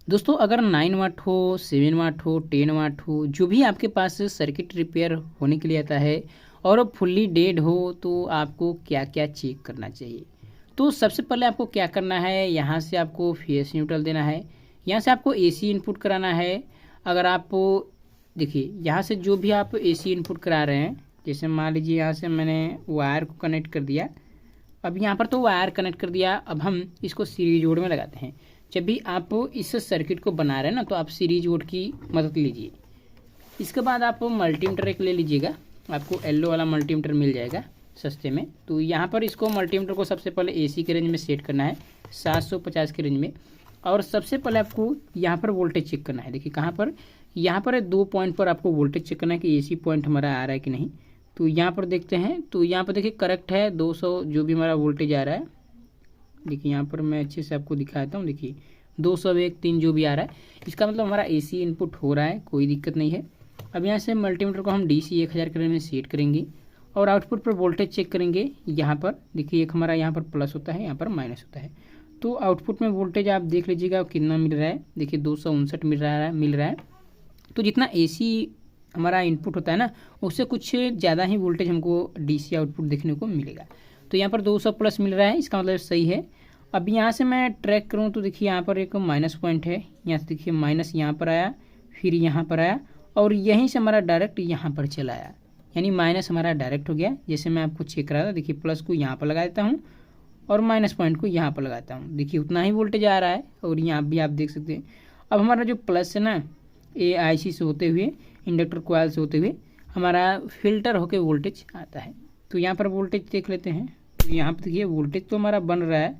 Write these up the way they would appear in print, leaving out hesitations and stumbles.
दोस्तों अगर 9 वाट हो, 7 वाट हो, 10 वाट हो, जो भी आपके पास सर्किट रिपेयर होने के लिए आता है और फुल्ली डेड हो, तो आपको क्या क्या चेक करना चाहिए। तो सबसे पहले आपको क्या करना है, यहाँ से आपको फेस न्यूट्रल देना है, यहाँ से आपको एसी इनपुट कराना है। अगर आप देखिए यहाँ से जो भी आप एसी इनपुट करा रहे हैं, जैसे मान लीजिए यहाँ से मैंने वायर को कनेक्ट कर दिया। अब यहाँ पर तो वायर कनेक्ट कर दिया, अब हम इसको सीरीज जोड़ में लगाते हैं। जब भी आप इस सर्किट को बना रहे हैं ना, तो आप सीरीज बोर्ड की मदद लीजिए। इसके बाद आप मल्टीमीटर एक ले लीजिएगा, आपको येलो वाला मल्टीमीटर मिल जाएगा सस्ते में। तो यहाँ पर इसको मल्टीमीटर को सबसे पहले एसी के रेंज में सेट करना है 750 के रेंज में। और सबसे पहले आपको यहाँ पर वोल्टेज चेक करना है। देखिए कहाँ पर, यहाँ पर 2 पॉइंट पर आपको वोल्टेज चेक करना है कि एसी पॉइंट हमारा आ रहा है कि नहीं। तो यहाँ पर देखते हैं, तो यहाँ पर देखिए करेक्ट है 200 जो भी हमारा वोल्टेज आ रहा है। देखिए यहाँ पर मैं अच्छे से आपको दिखाता हूँ। देखिए 201.3 जो भी आ रहा है, इसका मतलब हमारा एसी इनपुट हो रहा है, कोई दिक्कत नहीं है। अब यहाँ से मल्टीमीटर को हम डीसी 1000 के रेंज में सेट करेंगे और आउटपुट पर वोल्टेज चेक करेंगे। यहाँ पर देखिए एक हमारा यहाँ पर प्लस होता है, यहाँ पर माइनस होता है। तो आउटपुट में वोल्टेज आप देख लीजिएगा कितना मिल रहा है। देखिए 259 मिल रहा है। तो जितना एसी हमारा इनपुट होता है ना, उससे कुछ ज़्यादा ही वोल्टेज हमको डीसी आउटपुट देखने को मिलेगा। तो यहाँ पर 200 प्लस मिल रहा है, इसका मतलब सही है। अब यहाँ से मैं ट्रैक करूँ तो देखिए यहाँ पर एक माइनस पॉइंट है, यहाँ से देखिए माइनस यहाँ पर आया, फिर यहाँ पर आया और यहीं से हमारा डायरेक्ट यहाँ पर चला आया, यानी माइनस हमारा डायरेक्ट हो गया। जैसे मैं आपको चेक करा था, देखिए प्लस को यहाँ पर लगा देता हूँ और माइनस पॉइंट को यहाँ पर लगाता हूँ। देखिए उतना ही वोल्टेज आ रहा है और यहाँ भी आप देख सकते हैं। अब हमारा जो प्लस है ना, ये आईसी से होते हुए, इंडक्टर कॉइल से होते हुए हमारा फिल्टर होकर वोल्टेज आता है। तो यहाँ पर वोल्टेज देख लेते हैं। तो यहाँ पर देखिए वोल्टेज तो हमारा बन रहा है,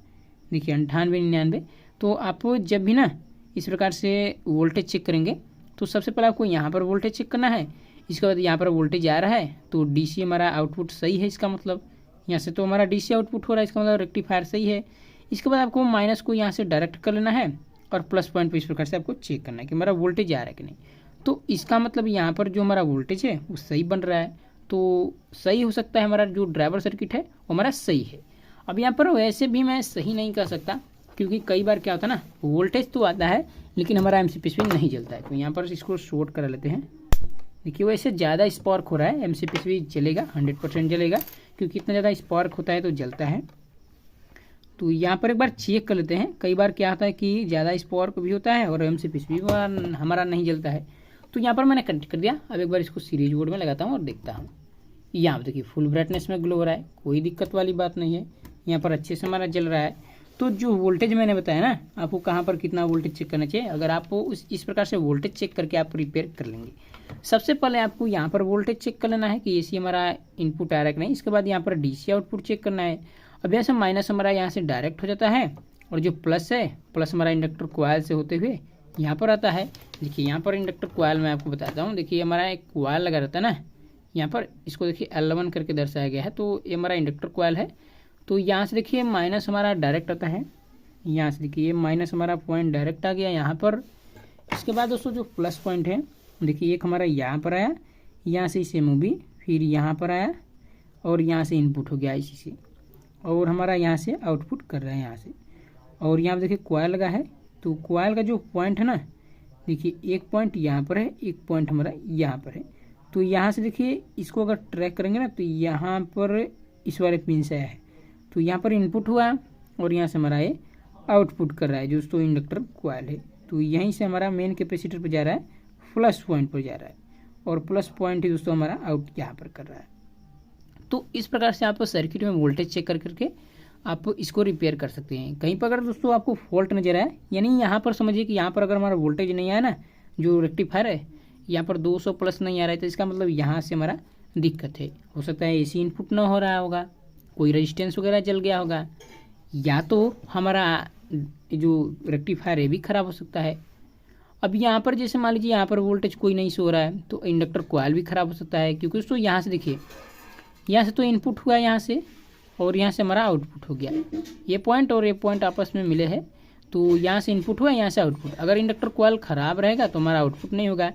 देखिए 98-99। तो आप जब भी ना इस प्रकार से वोल्टेज चेक करेंगे, तो सबसे पहले आपको यहाँ पर वोल्टेज चेक करना है। इसके बाद यहाँ पर वोल्टेज आ रहा है तो डीसी हमारा आउटपुट सही है, इसका मतलब यहाँ से तो हमारा डीसी आउटपुट हो रहा है, इसका मतलब रेक्टिफायर सही है। इसके बाद आपको माइनस को यहाँ से डायरेक्ट कर लेना है और प्लस पॉइंट पर इस प्रकार से आपको चेक करना है कि हमारा वोल्टेज आ रहा है कि नहीं। तो इसका मतलब यहाँ पर जो हमारा वोल्टेज है वो सही बन रहा है। तो सही हो सकता है, हमारा जो ड्राइवर सर्किट है वो हमारा सही है। अब यहाँ पर वैसे भी मैं सही नहीं कर सकता, क्योंकि कई बार क्या होता है ना, वोल्टेज तो आता है लेकिन हमारा एमसीपीएस नहीं जलता है। तो यहाँ पर इसको शॉर्ट करा लेते हैं। देखिए वैसे ज़्यादा स्पार्क हो रहा है, एमसीपीएस जलेगा, 100% जलेगा, क्योंकि इतना ज़्यादा स्पार्क होता है तो जलता है। तो यहाँ पर एक बार चेक कर लेते हैं। कई बार क्या होता है कि ज़्यादा स्पार्क भी होता है और एमसीपीएस भी हमारा नहीं जलता है। तो यहाँ पर मैंने कनेक्ट कर दिया। अब एक बार इसको सीरीज बोर्ड में लगाता हूँ और देखता हूँ। यहाँ पर देखिए फुल ब्राइटनेस में ग्लो हो रहा है, कोई दिक्कत वाली बात नहीं है, यहाँ पर अच्छे से हमारा जल रहा है। तो जो वोल्टेज मैंने बताया ना, आपको कहाँ पर कितना वोल्टेज चेक करना चाहिए, अगर आपको इस प्रकार से वोल्टेज चेक करके आप रिपेयर कर लेंगे। सबसे पहले आपको यहाँ पर वोल्टेज चेक कर लेना है कि एसी हमारा इनपुट आ रहा है कि नहीं। इसके बाद यहाँ पर डीसी आउटपुट चेक करना है। अब यहाँ से माइनस हमारा यहाँ से डायरेक्ट हो जाता है और जो प्लस है, प्लस हमारा इंडक्टर कॉइल से होते हुए यहाँ पर आता है। देखिए यहाँ पर इंडक्टर कॉइल मैं आपको बताता हूँ। देखिए हमारा एक कॉइल लगा रहता है ना, यहाँ पर इसको देखिए L1 करके दर्शाया गया है। तो ये हमारा इंडक्टर कॉइल है। तो यहाँ से देखिए माइनस हमारा डायरेक्ट आता है, यहाँ से देखिए ये माइनस हमारा पॉइंट डायरेक्ट आ गया यहाँ पर। इसके बाद दोस्तों जो प्लस पॉइंट है, देखिए एक हमारा यहाँ पर आया, यहाँ से इसे मूवी, फिर यहाँ पर आया और यहाँ से इनपुट हो गया इसी से, और हमारा यहाँ से आउटपुट कर रहा है यहाँ से। और यहाँ पर देखिए कॉइल लगा है, तो कॉइल का जो पॉइंट है ना, देखिए एक पॉइंट यहाँ पर है, एक पॉइंट हमारा यहाँ पर है। तो यहाँ से देखिए इसको अगर ट्रैक करेंगे ना, तो यहाँ पर इस वाले पिन से आया है, तो यहाँ पर इनपुट हुआ और यहाँ से हमारा ये आउटपुट कर रहा है, जो दोस्तों इंडक्टर कॉइल है। तो यहीं से हमारा मेन कैपेसिटर पर जा रहा है, प्लस पॉइंट पर जा रहा है, और प्लस पॉइंट ही दोस्तों हमारा आउट यहाँ पर कर रहा है। तो इस प्रकार से आप सर्किट में वोल्टेज चेक कर करके आप इसको रिपेयर कर सकते हैं। कहीं पर अगर दोस्तों आपको फॉल्ट नजर आए, यानी यहाँ पर समझिए कि यहाँ पर अगर हमारा वोल्टेज नहीं आया ना, जो रेक्टिफायर है यहाँ पर 200 प्लस नहीं आ रहा है, तो इसका मतलब यहाँ से हमारा दिक्कत है। हो सकता है एसी इनपुट ना हो रहा होगा, कोई रेजिस्टेंस वगैरह जल गया होगा, या तो हमारा जो रेक्टिफायर है भी ख़राब हो सकता है। अब यहाँ पर जैसे मान लीजिए यहाँ पर वोल्टेज कोई नहीं सो रहा है, तो इंडक्टर कॉइल भी ख़राब हो सकता है, क्योंकि दोस्तों यहाँ से देखिए, यहाँ से तो इनपुट हुआ यहाँ से और यहाँ से हमारा आउटपुट हो गया। ये पॉइंट और ये पॉइंट आपस में मिले हैं, तो यहाँ से इनपुट हुआ, यहाँ से आउटपुट। अगर इंडक्टर कॉइल ख़राब रहेगा तो हमारा आउटपुट नहीं होगा।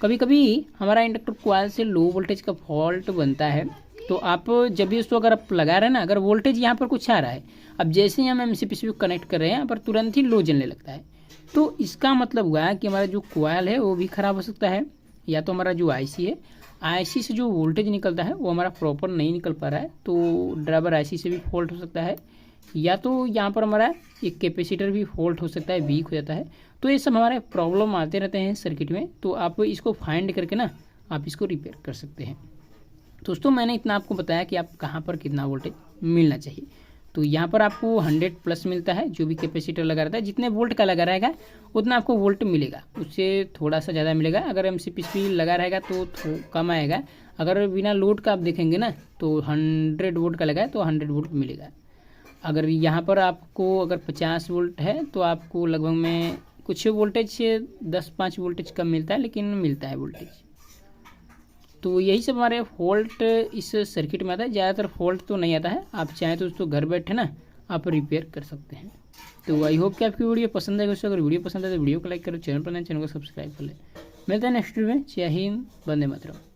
कभी कभी हमारा इंडक्टर कॉइल से लो वोल्टेज का फॉल्ट बनता है, तो आप जब भी उसको अगर आप लगा रहे हैं ना, अगर वोल्टेज यहाँ पर कुछ आ रहा है, अब जैसे ही हम एमसीपीएस को कनेक्ट कर रहे हैं, यहाँ पर तुरंत ही लो जलने लगता है। तो इसका मतलब हुआ कि हमारा जो कोयल है वो भी ख़राब हो सकता है, या तो हमारा जो आईसी है, आईसी से जो वोल्टेज निकलता है वो हमारा प्रॉपर नहीं निकल पा रहा है, तो ड्राइवर आईसी से भी फॉल्ट हो सकता है, या तो यहाँ पर हमारा एक कैपेसिटर भी फॉल्ट हो सकता है, वीक हो जाता है। तो ये सब हमारे प्रॉब्लम आते रहते हैं सर्किट में, तो आप इसको फाइंड करके ना आप इसको रिपेयर कर सकते हैं। दोस्तों मैंने इतना आपको बताया कि आप कहाँ पर कितना वोल्टेज मिलना चाहिए। तो यहाँ पर आपको 100 प्लस मिलता है, जो भी कैपेसिटर लगा रहता है, जितने वोल्ट का लगा रहेगा उतना आपको वोल्ट मिलेगा, उससे थोड़ा सा ज़्यादा मिलेगा। अगर एमसीपीसी लगा रहेगा तो कम आएगा। अगर बिना लोड का आप देखेंगे ना तो 100 वोल्ट का लगा है तो 100 वोल्ट मिलेगा। अगर यहाँ पर आपको अगर 50 वोल्ट है तो आपको लगभग में कुछ वोल्टेज से 10-5 वोल्टेज कम मिलता है, लेकिन मिलता है वोल्टेज। तो यही सब हमारे फॉल्ट इस सर्किट में आता है। ज़्यादातर फॉल्ट तो नहीं आता है, आप चाहें तो उसको घर बैठे ना आप रिपेयर कर सकते हैं। तो आई होप कि आपकी वीडियो पसंद आएगी। दोस्तों अगर वीडियो पसंद आए तो वीडियो को लाइक करो, चैनल पर नए चैनल को सब्सक्राइब कर ले। मिलते हैं नेक्स्ट वीडियो में। जय हिंद, वंदे मातरम।